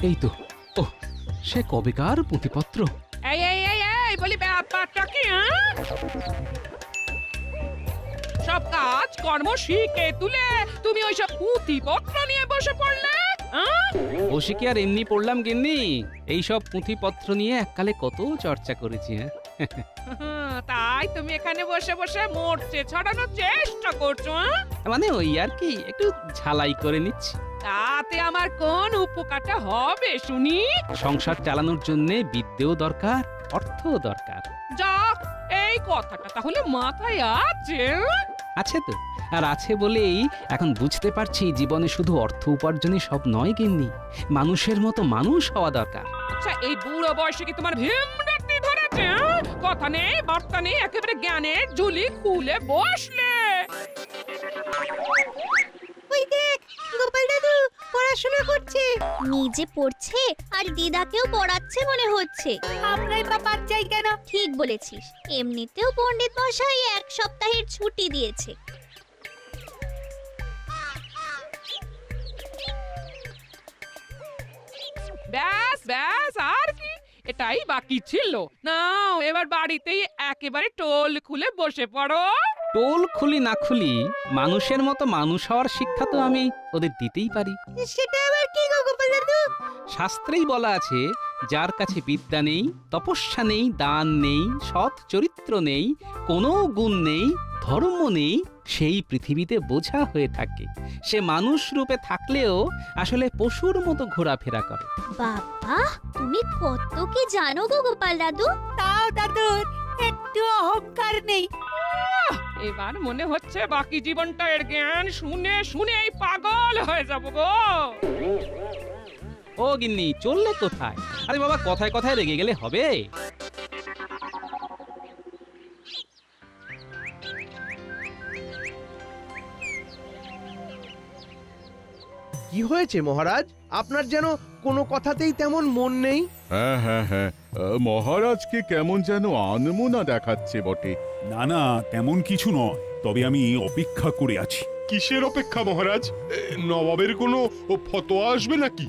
এই তো, ও সে কবেকার পুঁথিপত্র। এই এই এই এই বলি ব্যাপারটা কি? সব কাজ কর্ম শিখে তুলে তুমি ওইসব পুঁথিপত্র নিয়ে বসে পড়লে? বসে কি আর এমনি পড়লাম গিন্নি, এইসব পুঁথিপত্র নিয়ে এককালে কত চর্চা করেছি। তাই তুমি এখানে বসে বসে মোর্চে ছড়ানোর চেষ্টা করছো? মানে ওই আর কি, একটু ঝালাই করে নিচ্ছি। তাতে আমার কোন উপকারটা হবে শুনি? সংসার চালানোর জন্য বিদ্যেও দরকার, অর্থও দরকার। যাক, এই কথাটা তাহলে মাথায় আছে। আছে তো, আর আছে বলেই এখন বুঝতে পারছি জীবনে শুধু অর্থ উপার্জনই সব নয় গিন্নি, মানুষের মতো মানুষ হওয়া দরকার। আচ্ছা, এই বুড়ো বয়সে কি তোমার ভীমরতি ধরেছে? কথা নেই বার্তা নেই, একেবারে জ্ঞানের ঝুলি খুলে বসলে। ওই দেখ, গোপাল দাদু পড়াশোনা করছে। নিজে পড়ছে আর দিদাকেও পড়াচ্ছে মনে হচ্ছে। আমরাই বা বাদ যাই কেন? ঠিক বলেছিস, এমনিতেও পণ্ডিত মশাই 1 সপ্তাহের ছুটি দিয়েছে। ব্যাস ব্যাস, আর কি এটাই বাকি ছিল। নাও এবার বাড়িতেই একেবারে টোল খুলে বসে পড়ো। টোল খুলি না খুলি, মানুষের মতো মানুষ হওয়ার শিক্ষা তো আমি ওদের দিতেই পারি। সেটা আবার কি গো গোপাল দাদু? শাস্ত্রেই বলা আছে, যার কাছে বিদ্যা নেই, তপস্যা নেই, দান নেই, সৎ চরিত্র নেই, কোনো গুণ নেই, ধর্ম নেই, সেই পৃথিবীতে বোঝা হয়ে থাকে। সে মানুষ রূপে থাকলেও আসলে পশুর মতো ঘোরাফেরা করে। বাবা, তুমি কত কি জানো গো গোপাল দাদু। তাও দাদুর একটু অহংকার নেই। এবার মনে হচ্ছে বাকি জীবনটা এর জ্ঞান শুনে শুনেই পাগল হয়ে যাব গো। ও গিন্নি, চললে কোথায়? আরে বাবা, কথায় কথায় রেগে গেলে হবে? কি হয়েছে মহারাজ? আপনার যেন কোনো কথাতেই তেমন মন নেই। হ্যাঁ হ্যাঁ হ্যাঁ, মহারাজকে কেমন যেন আনমনা দেখাচ্ছে বটে। না না, তেমন কিছু নয়, তবে আমি অপেক্ষা করে আছি। কিসের অপেক্ষা মহারাজ? নবাবের কোনো ফতোয়া আসবে নাকি?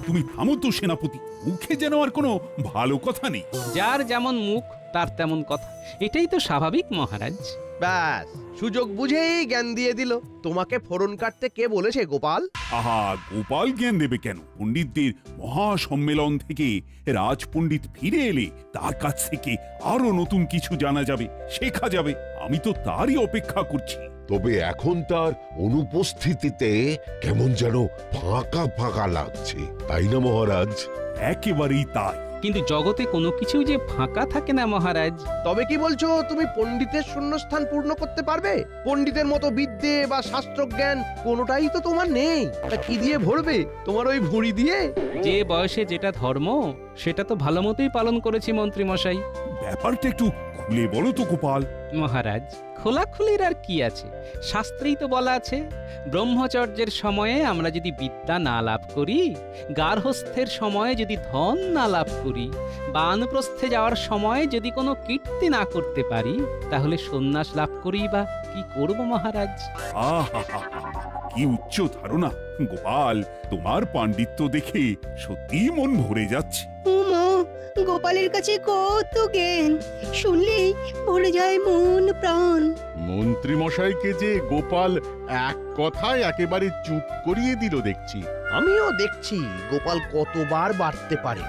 তুমি থামো তো সেনাপতি, মুখে যেন আর কোনো ভালো কথা নেই। যার যেমন মুখ তার তেমন কথা, এটাই তো স্বাভাবিক মহারাজ। ব্যাস, সুযোগ বুঝেই জ্ঞান দিয়ে দিল। তোমাকে ফোড়ন কাটতে কে বলেছে গোপাল? আহা, গোপাল জ্ঞান দেবে কেন? পণ্ডিতদের মহা সম্মেলন থেকে রাজপণ্ডিত ফিরে এলে তার কাছ থেকে আরো নতুন কিছু জানা যাবে, শেখা যাবে। আমি তো তারই অপেক্ষা করছি। তবে এখন তার অনুপস্থিতিতে কেমন যেন ফাঁকা ফাঁকা লাগছে, তাই না মহারাজ? একেবারেই তাই। কিন্তু জগতে কোনো কিছু যে ফাঁকা থাকে না মহারাজ। তবে কি বলছো, তুমি পণ্ডিতের শূন্যস্থান পূর্ণ করতে পারবে? পণ্ডিতের মতো বিদ্যে বা শাস্ত্রজ্ঞান কোনোটাই তো তোমার নেই। তা কি দিয়ে ভরবে? তোমার ওই ভুঁড়ি দিয়ে? যে বয়সে যেটা ধর্ম, সেটা তো ভালো মতোই পালন করেছি মন্ত্রী মশাই। ব্যাপারটা একটু খুলে বলো তো গোপাল। মহারাজ, খোলাখুলির আর কি আছে? শাস্ত্রেই তো বলা আছে, ব্রহ্মচর্যের সময়ে আমরা যদি বিদ্যা না লাভ করি, গার্হস্থ্যের সময়ে যদি ধন না লাভ করি, বানপ্রস্থে যাওয়ার সময় যদি কোনো কীর্তি না করতে পারি, তাহলে সন্ন্যাস লাভ করি বা কি করব মহারাজ? আহা, কি উচ্চ ধারণা গোপাল! তোমার পাণ্ডিত্য দেখে সত্যি মন ভরে যাচ্ছে। উমা, গোপালের কাছে কত জ্ঞান, শুনলেই ভরে যায় মন প্রাণ। মন্ত্রী মশাইকে যে গোপাল এক কথায় একেবারে চুপ করিয়ে দিল দেখছি। আমিও দেখছি গোপাল কতবার বাড়তে পারে।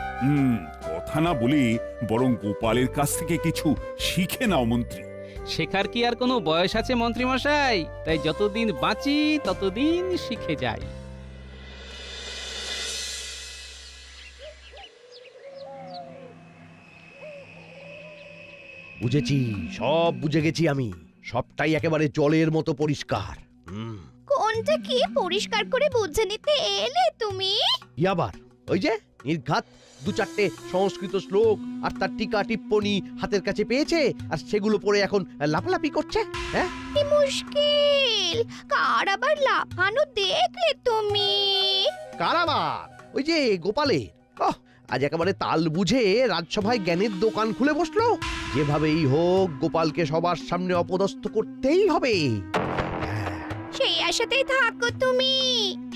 কথা না বলে বরং গোপালের কাছ থেকে কিছু শিখে নাও মন্ত্রী। শেখার কি আর কোনো বয়স আছে মন্ত্রী মশাই? তাই যতদিন বাঁচি ততদিন শিখে যাই। বুঝেছি, সব বুঝে গেছি আমি। সবটাই একেবারে জলের মতো পরিষ্কার। কোনটা কি পরিষ্কার করে বুঝে নিতে এলে তুমি? কি আবার? ওই যে নির্ঘাত 2-4টে সংস্কৃত শ্লোক আর তার টিকা টিপ্পনী হাতের কাছে পেয়েছে, আর সেগুলো পড়ে এখন লাফালাফি করছে। হ্যাঁ, কি মুশকিল! কার আবার লাফানো দেখলে তুমি? কারাবার ওই যে গোপালের। আজ একেবারে তাল বুঝে রাজসভায় জ্ঞানের দোকান খুলে বসলো। যেভাবেই হোক গোপালকে সবার সামনে অপদস্থ করতেই হবে। সেই আশাতেই থাকো তুমি।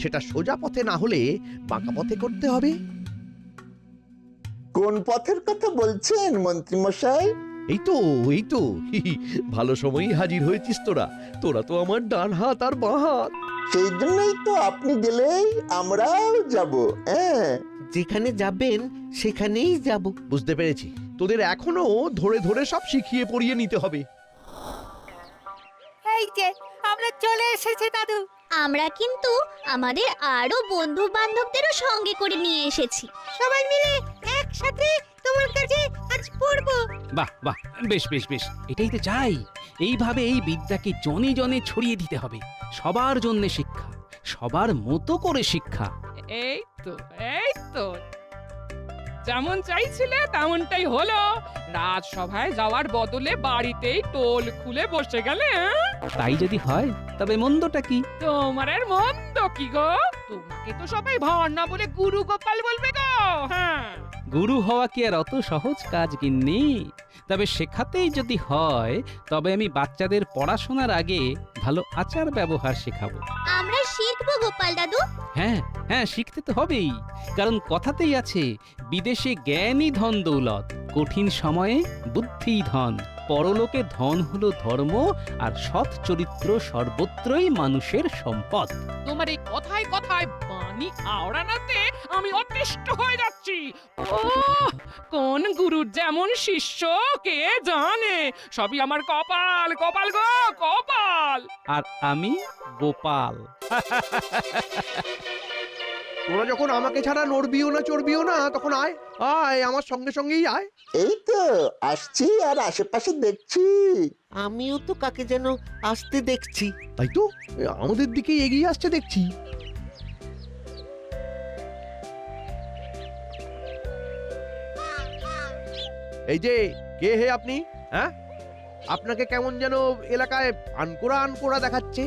সেটা সোজা পথে না হলে বাঁকা পথে করতে হবে। কোন পথের কথা বলছেন মন্ত্রী মশাই? এই তো এই তো ভালো সময়ই হাজির হয়েছিস তোরা। তোরা তো আমার ডান হাত আর বাঁ হাত। সেই জন্যই তো আপনি গেলেই আমরাও যাব। হ্যাঁ, যেখানে যাবেন সেখানেই যাব। বুঝতে পেরেছি, তোদের এখনো ধরে ধরে সব শিখিয়ে পড়িয়ে নিতে হবে। এই যে আমরা চলে এসেছি দাদু। আমরা কিন্তু আমাদের আরো বন্ধু বান্ধবদেরও সঙ্গে করে নিয়ে এসেছি। সবাই মিলে একসাথে তোমার কাছে আজ পড়বো। বাহ বাহ, বেশ বেশ বেশ, এটাই তো চাই। এইভাবে এই বিদ্যাকে জনে জনে ছড়িয়ে দিতে হবে। সবার জন্য শিক্ষা, সবার মতো করে শিক্ষা। এই তো যেমন চাইছিলে তেমনটাই হলো। রাজসভায় যাওয়ার বদলে বাড়িতেই টোল খুলে বসে গেলে। তাই যদি হয় তবে মন্দটা কি? তোমার আর মন্দ কি গো? তোমাকে তো সবাই ভান্না বলে গুরু গোপাল বলবে গো। হ্যাঁ, গুরু হওয়া কি আর অত সহজ কাজ গিন্নি? তবে শেখাতেই যদি হয় তবে আমি বাচ্চাদের পড়াশোনার আগে ভালো আচার ব্যবহার শেখাবো। আমরা শিখবো গোপাল দাদু। হ্যাঁ হ্যাঁ, শিখতে তো হবেই, কারণ কথাতেই আছে বিদেশে জ্ঞানই ধন দৌলত, কঠিন সময়ে বুদ্ধিই ধন। পরলোকে ধন হলো ধর্ম, আর সৎ চরিত্র সর্বত্রই মানুষের সম্পদ। তোমার এই কথায় কথায় বাণী আওড়ানোতে আমি অতিষ্ঠ হয়ে যাচ্ছি। ও, কোন গুরুর যেমন শিষ্য কে জানে? সবই আমার কপাল, কপাল গো কপাল। আর আমি গোপাল। তোরা যখন আমাকে ছাড়া নড়বিও না চড়বিও না, তখন আয় আয় আমার সঙ্গে সঙ্গেই আয়। এই তো আসছি আর আশেপাশে দেখছি। আমিও তো কাকে যেন আসতে দেখছি। তাই তো আমাদের দিকেই এগিয়ে আসছে দেখছি। এই যে কে হে আপনি? হ্যাঁ, আপনাকে কেমন যেন এলাকায় আনকোড়া আনকোড়া দেখাচ্ছে।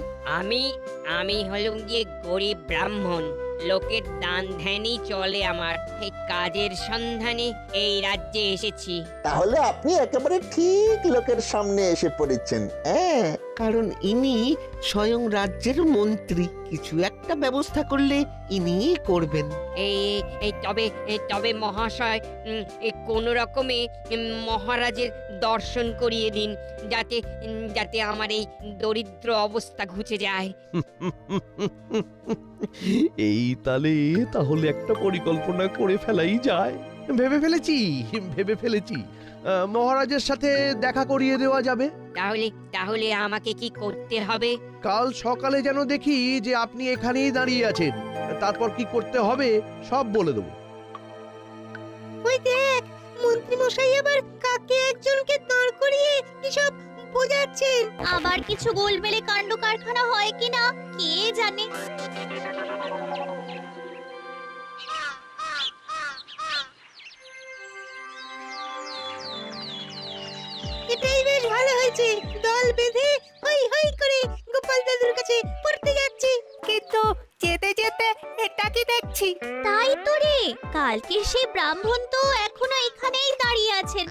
আমি হলুম গিয়ে গরিব ব্রাহ্মণ। লোকের দান ধ্যানই চলে আমার। এই কাজের সন্ধানে এই রাজ্যে এসেছি। তাহলে আপনি একেবারে ঠিক লোকের সামনে এসে পড়েছেন। হ্যাঁ, কারণ ইনি স্বয়ং রাজ্যের মন্ত্রী। কিছু একটা ব্যবস্থা করলে ইনিই করবেন। তবে মহাশয়, কোনো রকমে মহারাজের দর্শন করিয়ে দিন, যাতে আমার এই দরিদ্র অবস্থা ঘুচে যায়। এই তাহলে একটা পরিকল্পনা করে ফেলাই যায়। ভেবে ফেলেছি মহারাজের সাথে দেখা করিয়ে দেওয়া যাবে। তাহলে আমাকে কি করতে হবে? কাল সকালে যেন দেখি যে আপনি এখানেই দাঁড়িয়ে আছেন। তারপর কি করতে হবে সব বলে দেবো। ওই দেখ, মন্ত্রী মশাই আবার কাকে একজনকে দাঁড় করিয়ে এসব বোঝাচ্ছেন। আবার কিছু গোলমেলে কাণ্ড কারখানা হয় কিনা কে জানে। এটাই বেশ ভালো হয়েছে। দল বেঁধে হই হই করে গোপাল দাদুর কাছে পড়তে যাচ্ছি। কিন্তু যেতে যেতে এটা কি দেখছি? তাই তো রে, কালকে সে ব্রাহ্মণ তো এখনো এখানেই দাঁড়িয়ে আছেন।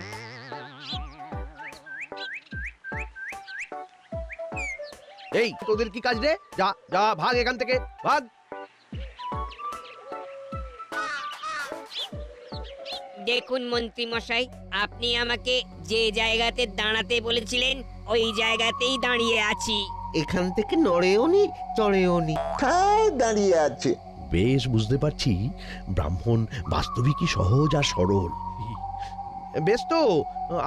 এই তোদের কি কাজ রে? যা যা, ভাগ এখান থেকে, ভাগ। দেখুন মন্ত্রী মশাই, আপনি আমাকে যে জায়গাতে দাঁড়াতে বলেছিলেন ওই জায়গাতেই দাঁড়িয়ে আছি। এখান থেকে নড়েও নি চড়েও নি, ঠায় দাঁড়িয়ে আছে। বেশ বুঝতে পারছি ব্রাহ্মণ বাস্তবিকই সহজ আর সরল। বেশ তো,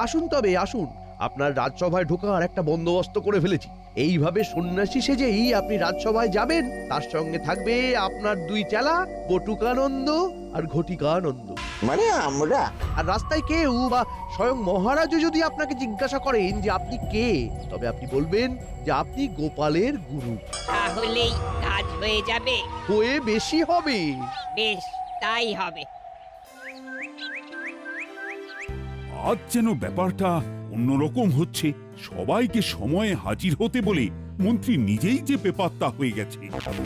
আসুন তবে আসুন। আপনার রাজসভায় ঢোকার একটা বন্দোবস্ত করে ফেলেছি। এইভাবে সন্ন্যাসী সেজেই আপনি রাজসভায় যাবেন। তার সঙ্গে থাকবে আপনার দুই চেলা, বটুকানন্দ আর ঘটিকানন্দ। মানে আমরা? আর রাস্তায় কেউ বা স্বয়ং মহারাজও যদি আপনাকে জিজ্ঞাসা করেন যে আপনি কে, তবে আপনি বলবেন যে আপনি গোপালের গুরু। তাহলেই কাজ হয়ে যাবে? হয়ে বেশি হবে। বেশ, তাই হবে। আজ যেন ব্যাপারটা অন্যরকম হচ্ছে। সবাইকে সময়ে হাজির হতে বলে মন্ত্রী নিজেই যে বেপাত্তা হয়ে গেছে।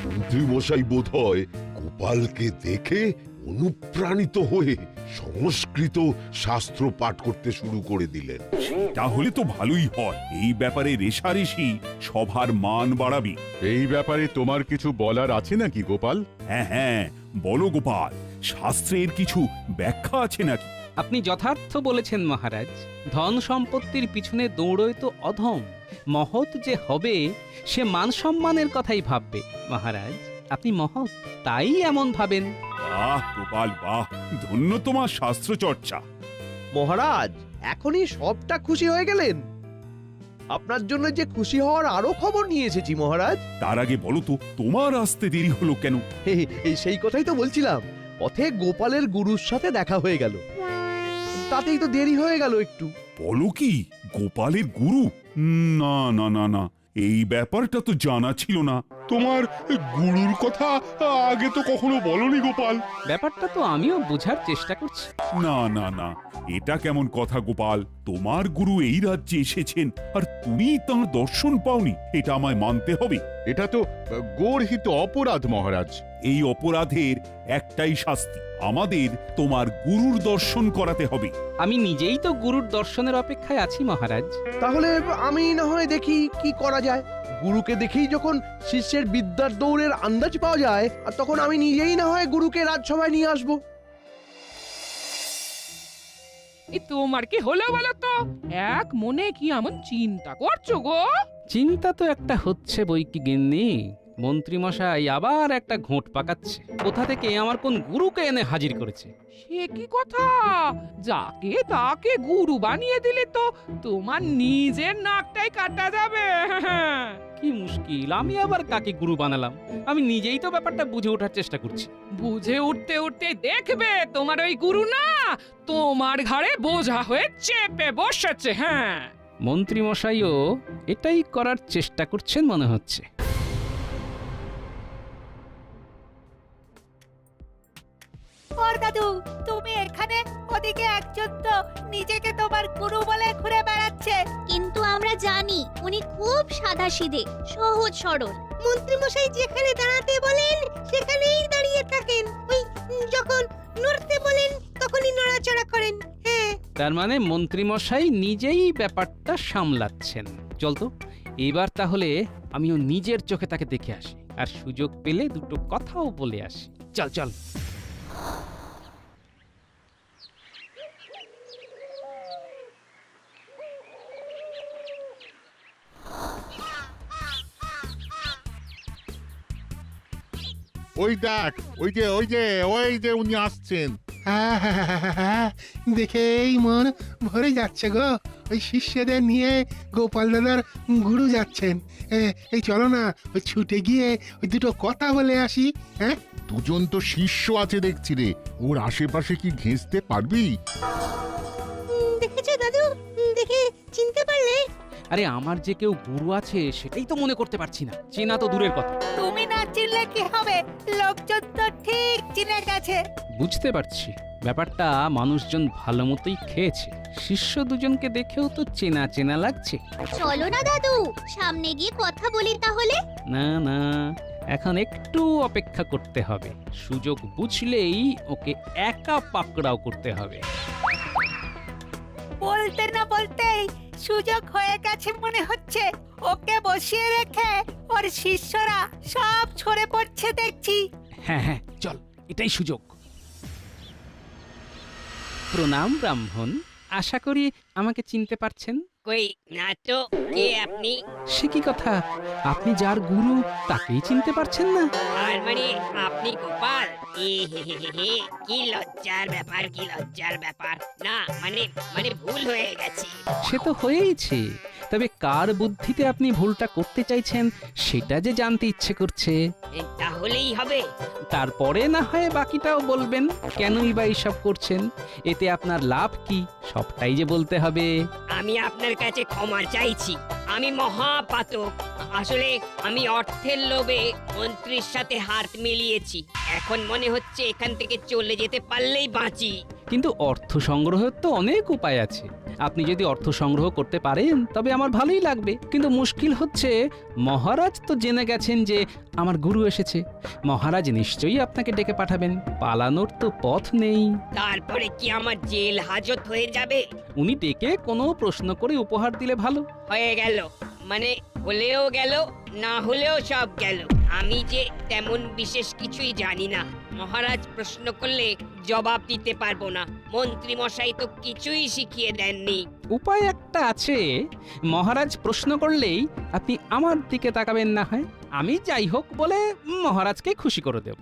মন্ত্রী মশাই বোধহয় গোপালকে দেখে অনুপ্রাণিত হয়ে সংস্কৃত শাস্ত্র পাঠ করতে শুরু করে দিলেন। তাহলে তো ভালোই হয়। এই ব্যাপারে রেশারেশি সভার মান বাড়াবি। এই ব্যাপারে তোমার কিছু বলার আছে নাকি গোপাল? হ্যাঁ হ্যাঁ, বলো গোপাল, শাস্ত্রের কিছু ব্যাখ্যা আছে নাকি? আপনি যথার্থ বলেছেন মহারাজ। ধন সম্পত্তির পিছনে দৌড়ই তো অধম। মহৎ যে হবে সে মান সম্মানের কথাই ভাববে। মহারাজ আপনি মহৎ, তাই এমন ভাবেন। বাহ গোপাল বাহ, ধন্য তোমার শাস্ত্র চর্চা। মহারাজ এখনই সবটা খুশি হয়ে গেলেন? আপনার জন্য যে খুশি হওয়ার আরো খবর নিয়ে এসেছি মহারাজ। তার আগে বলো তো, তোমার আসতে দেরি হলো কেন? এই সেই কথাই তো বলছিলাম। পথে গোপালের গুরুর সাথে দেখা হয়ে গেল, তাতেই তো দেরি হয়ে গেল একটু। বলো কি, গোপালের গুরু? না না না না, এই ব্যাপারটা তো জানা ছিল না। তোমার গুরুর কথা আগে তো কখনো বলনি গোপাল। ব্যাপারটা তো আমিও বোঝার চেষ্টা করছি। না না না, এটা কেমন কথা গোপাল? তোমার গুরু এই রাজ্যে এসেছেন আর তুমি তাঁর দর্শন পাওনি, এটা আমায় মানতে হবে। এটা তো গর্হিত অপরাধ মহারাজ। এই অপরাধের একটাই শাস্তি, আমাদের তোমার গুরুর দর্শন করাতে হবে। আমি নিজেই তো গুরুর দর্শনের অপেক্ষায় আছি মহারাজ। তাহলে আমি না হয় দেখি কি করা যায়। গুরুকে দেখেই যখন শিষ্যের বিদ্যার দৌড়ের আন্দাজ পাওয়া যায়, আর তখন আমি নিজেই না হয় গুরুকে রাজসভায় নিয়ে আসবো। তোমার কি হলো বলো তো? এক মনে কি এমন চিন্তা করছো গো? চিন্তা তো একটা হচ্ছে বই কি গিন্নি। মন্ত্রীমশাই আবার একটা ঘোঁট পাকাচ্ছে। কোথা থেকে আমার কোন গুরুকে এনে হাজির করেছে। সে কি কথা? যাকে তাকে গুরু বানিয়ে দিলে তো তোমার নিজের নাকটাই কাটা যাবে। কি মুশকিল, আমি আবার কাকে গুরু বানালাম? আমি নিজেই তো ব্যাপারটা বুঝে ওঠার চেষ্টা করছি। বুঝে উঠতে উঠতে দেখবে তোমার ওই গুরু না তোমার ঘাড়ে বোঝা হয়ে চেপে বসেছে। হ্যাঁ, মন্ত্রীমশাইও এটাই করার চেষ্টা করছেন মনে হচ্ছে। ওর দাদু, তুমি এখানে, ওদিকে একজন তো নিজেকে তোমার গুরু বলে ঘুরে বেড়াচ্ছে। কিন্তু আমরা জানি উনি খুব সাদাসিধে, সহজ সরল। মন্ত্রীমশাই যেখানে দাঁড়াতে বলেন সেখানেই দাঁড়িয়ে থাকেন। ওই যখন নড়তে বলেন তখনই নড়াচড়া করেন। হ্যাঁ, তার মানে মন্ত্রীমশাই নিজেই ব্যাপারটা সামলাচ্ছেন। চল তো এবার তাহলে আমিও নিজের চোখে তাকে দেখে আসি, আর সুযোগ পেলে দুটো কথাও বলে আসি। চল চল। ওই দেখ, ওই যে উনি আসছেন। দেখেই মন ভরে যাচ্ছে গো। ওই শিষ্যদের নিয়ে গোপাল দাদার গুরু যাচ্ছেন। এই চলো না, ওই ছুটে গিয়ে ওই দুটো কথা বলে আসি। হ্যাঁ, দুজন তো শিষ্য আছে দেখছি রে, ওর আশেপাশে কি ঘেঁষতে পারবি? দেখেছো দাদু? দেখে চিনতে পারলে? আরে আমার যে কেউ গুরু আছে সেটাই তো মনে করতে পারছি না। চেনা তো দূরের কথা। তুমি না চিনলে কি হবে? লোকজন তো ঠিক চিনে গেছে। বুঝতে পারছি ব্যাপারটা মানুষজন ভালো মতোই খেয়েছে। শিষ্য দুজনকে দেখেও তো চেনা চেনা লাগছে। চলো না দাদু, সামনে গিয়ে কথা বলি তাহলে। না না, এখন একটু অপেক্ষা করতে হবে। সুযোগ বুঝলেই ওকে একা পাকড়াও করতে হবে। বলতে না বলতেই সুযোগ হয়ে গেছে মনে হচ্ছে। ওকে বসিয়ে রেখে ওর শিষ্যরা সব ছড়ে পড়ছে দেখছি। হ্যাঁ হ্যাঁ, চল, এটাই সুযোগ। প্রণাম ব্রাহ্মণ, আশা করি আমাকে চিনতে পারছেন। কই না তো, কে আপনি? সে কি কথা, আপনি যার গুরু তাকেই চিনতে পারছেন না? আর মানে আপনি গোপাল? কি লজ্জার ব্যাপার, কি লজ্জার ব্যাপার। না মানে ভুল হয়ে গেছে। সে তো হয়েইছে, তবে কার বুদ্ধিতে আপনি ভুলটা করতে চাইছেন সেটা যে জানতে ইচ্ছে করছে। তাহলেই হবে। তারপরে না হয় বাকিটাও বলবেন, কেনই বা এইসব করছেন, এতে আপনার লাভ কি সবটাই যে বলতে হবে। আমি আপনার কাছে ক্ষমা চাইছি, আমি মহাপাতক। আসলে আমি অর্থের লোভে মন্ত্রীর সাথে হাত মিলিয়েছি। এখন মনে হচ্ছে এখান থেকে চলে যেতে পারলেই বাঁচি। কিন্তু অর্থ সংগ্রহের তো অনেক উপায় আছে। আপনি যদি অর্থ সংগ্রহ করতে পারেন তবে আমার ভালোই লাগবে। কিন্তু মুশকিল হচ্ছে, মহারাজ তো জেনে গেছেন যে আমার গুরু এসেছে। মহারাজ নিশ্চয়ই আপনাকে ডেকে পাঠাবেন, পালানোর তো পথ নেই। তারপরে কি আমার জেল হাজত হয়ে যাবে? উনি ডেকে কোনো প্রশ্ন করে উপহার দিলে ভালো। হয়ে গেল, মানে হলেও গেল, না হলেও সব গেল। আমি যে তেমন বিশেষ কিছুই জানি না। মহারাজ প্রশ্ন করলে জবাব দিতে পারবো না। মন্ত্রী মশাই তো কিছুই শিখিয়ে দেননি। উপায় একটা আছে, মহারাজ প্রশ্ন করলেই আপনি আমার দিকে তাকাবেন না হয়, আমি যাই হোক বলে মহারাজকে খুশি করে দেব।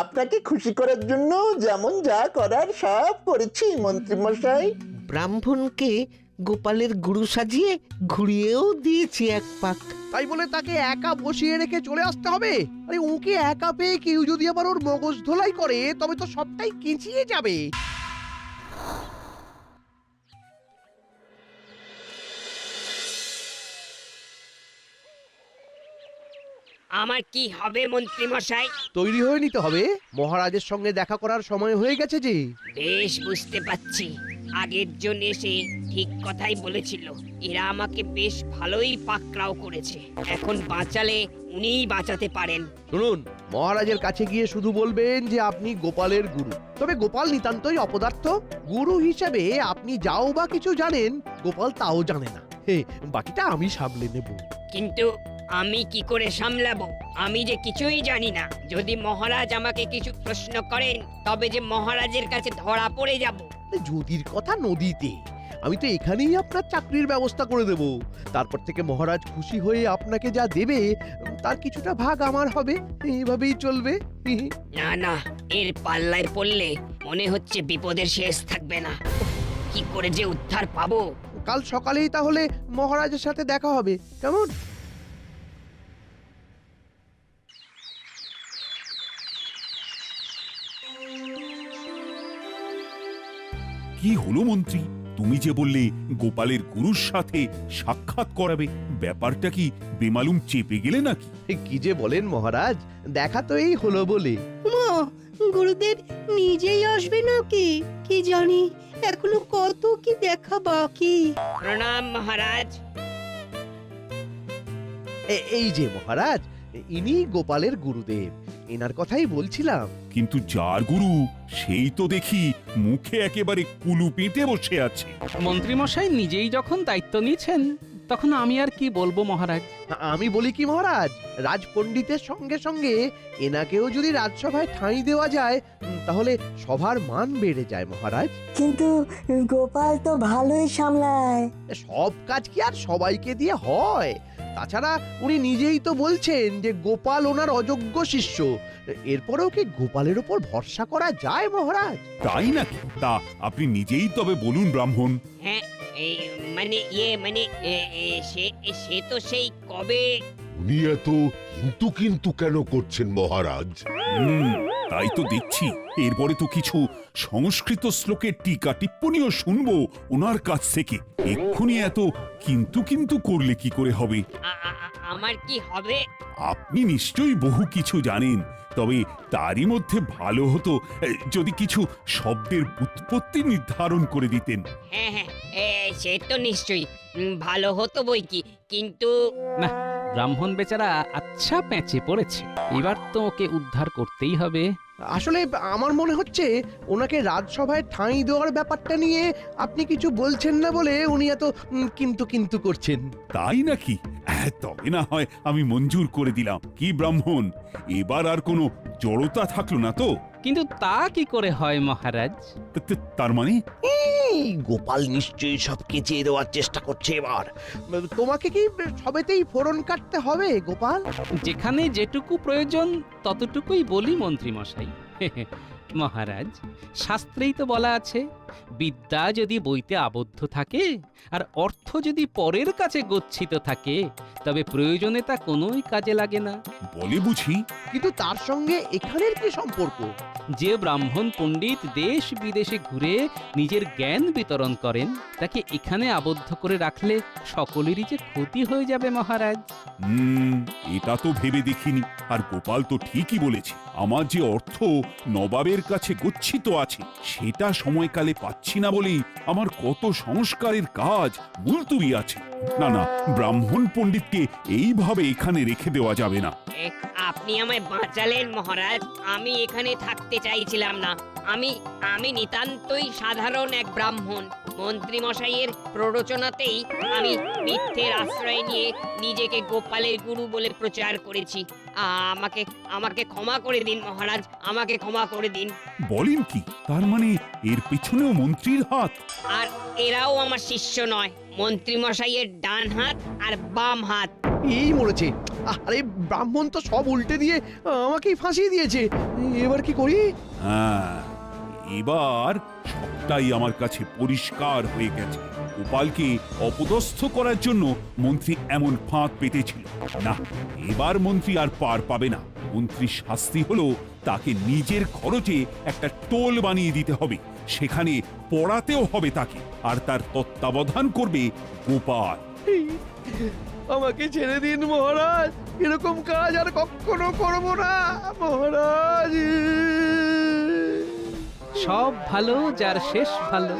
আপনাকে খুশি করার জন্য যেমন যা করার সব করেছি মন্ত্রী মশাই। ব্রাহ্মণকে গোপালের গুরু সাজিয়ে ঘুরিয়েও দিয়েছি এক পাক। তাই বলে তাকে একা বসিয়ে রেখে চলে আসতে হবে? আরে ওকে একা পেয়ে কেউ যদি আবার ওর মগজ ধোলাই করে তবে তো সবটাই কেঁচিয়ে যাবে। আমার কি হবে মন্ত্রী মশাই? তৈরি হয়ে নিতে হবে, মহারাজের সঙ্গে দেখা করার সময় হয়ে গেছে যে। বেশ বুঝতে পারছি। আগের জন এসে ঠিক কথাই বলেছিল। এরা আমাকে বেশ ভালোই পাকড়াও করেছে। এখন বাঁচালে উনিই বাঁচাতে পারেন। শুনুন, মহারাজের কাছে গিয়ে শুধু বলবেন যে আপনি গোপালের গুরু। তবে গোপাল নিতান্তই অপদার্থ। গুরু হিসেবে আপনি যাও বা কিছু জানেন, গোপাল তাও জানে না। বাকিটা আমি সামলে নেব। কিন্তু আমি কি করে সামলাবো? আমি যে কিছুই জানি না। যদি মহারাজ আমাকে কিছু প্রশ্ন করেন তবে যে মহারাজের কাছে ধরা পড়ে যাব। যদির কথা নদীতে, আমি তো এখানেই আপনার চাকরির ব্যবস্থা করে দেব। তারপর থেকে মহারাজ খুশি হয়ে আপনাকে যা দেবে তার কিছুটা ভাগ আমার হবে। এইভাবেই চলবে। না না, এর পাল্লায় পড়লে মনে হচ্ছে বিপদের শেষ থাকবে না। কি করে যে উদ্ধার পাবো? কাল সকালেই তাহলে মহারাজের সাথে দেখা হবে, কেমন? কি হলো মন্ত্রী? তুমি যে বললে গোপালের গুরুর সাথে সাক্ষাৎ করাবে, ব্যাপারটা কি বেমালুম চেপে গেলে নাকি? কি যে বলেন মহারাজ, দেখা তো এই হলো বলে। গুরুদেব নিজেই আসবে নাকি কি জানি, এখনো কত কি দেখা বাকি। প্রণাম মহারাজ। এই যে মহারাজ, ইনি গোপালের গুরুদেব। এনার কথাই বলছিলাম। কিন্তু যার গুরু সেই তো দেখি মুখে একেবারে কুলু পেটে বসে আছে। মন্ত্রী মশাই নিজেই যখন দায়িত্ব নিয়েছেন তখন আমি আর কি বলবো মহারাজ। আমি বলি কি মহারাজ, রাজপণ্ডিতের সঙ্গে সঙ্গে এনাকেও যদি রাজসভায় ঠাঁই দেওয়া যায় তাহলে সভার মান বেড়ে যায় মহারাজ। কিন্তু গোপাল তো ভালোই সামলায়। সব কাজ কি আর সবাইকে দিয়ে হয়? তাছাড়া উনি নিজেই তো বলছেন যে গোপাল ওনার অযোগ্য শিষ্য। এরপরেও কি গোপালের উপর ভরসা করা যায় মহারাজ? তাই নাকি? তা আপনি নিজেই তবে বলুন ব্রাহ্মণ। হ্যাঁ, সে তো সেই কবে। উনি এত কিন্তু কিন্তু কেন করছেন মহারাজ? তাই তো দেখছি। এরপরে তো কিছু সংস্কৃত শ্লোকের টিকা টিপ্পণীও শুনবো ওনার কাছ থেকে। এক্ষুনি এত কিন্তু কিন্তু করলে কি করে হবে? আমার কি হবে? আপনি নিশ্চয়ই বহু কিছু জানেন, তবে তারই মধ্যে ভালো হতো যদি কিছু শব্দের উৎপত্তি নির্ধারণ করে দিতেন। হ্যাঁ হ্যাঁ, সে তো নিশ্চয়ই ভালো হতো বই কি, কিন্তু না, ব্রাহ্মণ বেচারা আচ্ছা প্যাঁচে পড়েছে। এবার তো ওকে উদ্ধার করতেই হবে। আসলে আমার মনে হচ্ছে ওনাকে রাজসভায় ঠাঁই দেওয়ার ব্যাপারটা নিয়ে আপনি কিছু বলছেন না বলে উনি এত কিন্তু কিন্তু করছেন। তাই নাকি? তবে না হয় আমি মঞ্জুর করে দিলাম। কি ব্রাহ্মণ, এবার আর কোনো জড়তা থাকলো না তো? কিন্তু তা কি করে হয় মহারাজ? তার মানে গোপাল নিশ্চয়ই সব কেচিয়ে দেওয়ার চেষ্টা করছে এবার। তোমাকে কি সবেতেই ফোড়ন কাটতে হবে গোপাল? যেখানে যেটুকু প্রয়োজন ততটুকুই বলি মন্ত্রী মশাই। মহারাজ, শাস্ত্রেই তো বলা আছে, বিদ্যা যদি বইতে আবদ্ধ থাকে আর অর্থ যদি পরের কাছে গচ্ছিত থাকে তবে প্রয়োজনে তা কোনোই কাজে লাগে না। বলে বুঝি? কিন্তু তার সঙ্গে এখানের কি সম্পর্ক? যে ব্রাহ্মণ পণ্ডিত দেশ বিদেশে ঘুরে নিজের জ্ঞান বিতরণ করেন তাকে এখানে আবদ্ধ করে রাখলে সকলেরই যে ক্ষতি হয়ে যাবে মহারাজ। এটা তো ভেবে দেখিনি। আর গোপাল তো ঠিকই বলেছে, আমার যে অর্থ নবাবের কাছে গচ্ছিত আছে সেটা সময়কালে পাচ্ছি না বলেই আমার কত সংস্কারের কাজ মুলতুবি আছে। না না, ব্রাহ্মণ পণ্ডিতকে এইভাবে এখানে রেখে দেওয়া যাবে না। আপনি আমায় বাঁচালেন মহারাজ। আমি এখানে থাকতে চাইছিলাম না। আমি নিতান্তই সাধারণ এক ব্রাহ্মণ। মন্ত্রী মশাইয়ের প্ররোচনাতেই আমি মিথ্যের আশ্রয় নিয়ে নিজেকে গোপালের গুরু বলে প্রচার করেছি। আমাকে আমাকে ক্ষমা করে দিন মহারাজ, আমাকে ক্ষমা করে দিন। বলেন কি, তার মানে এর পেছনেও মন্ত্রীর হাত? আর এরাও আমার শিষ্য নয়, মন্ত্রী মশাইয়ের ডান হাত আর বাম হাত। এই মরেছে। আরে ব্রাহ্মণ তো সব উল্টে দিয়ে আমাকেই ফাঁসিয়ে দিয়েছে। এবার কি করি? হ্যাঁ, এবার সবটাই আমার কাছে পরিষ্কার হয়ে গেছে। গোপালকে অপদস্থ করার জন্য মন্ত্রী এমন ফাঁদ পেতেছিল। না, এবার মন্ত্রী আর পার পাবে না। মন্ত্রীর শাস্তি হলো তাকে নিজের খরচে একটা টোল বানিয়ে দিতে হবে, সেখানে পড়াতেও হবে তাকে, আর তার তত্ত্বাবধান করবে গোপাল। আমাকে ছেড়ে দিন মহারাজ, এরকম কাজ আর কখনো করব না মহারাজ। সব ভালো যার শেষ ভালো।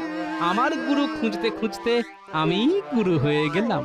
আমার গুরু খুঁজতে খুঁজতে আমি গুরু হয়ে গেলাম।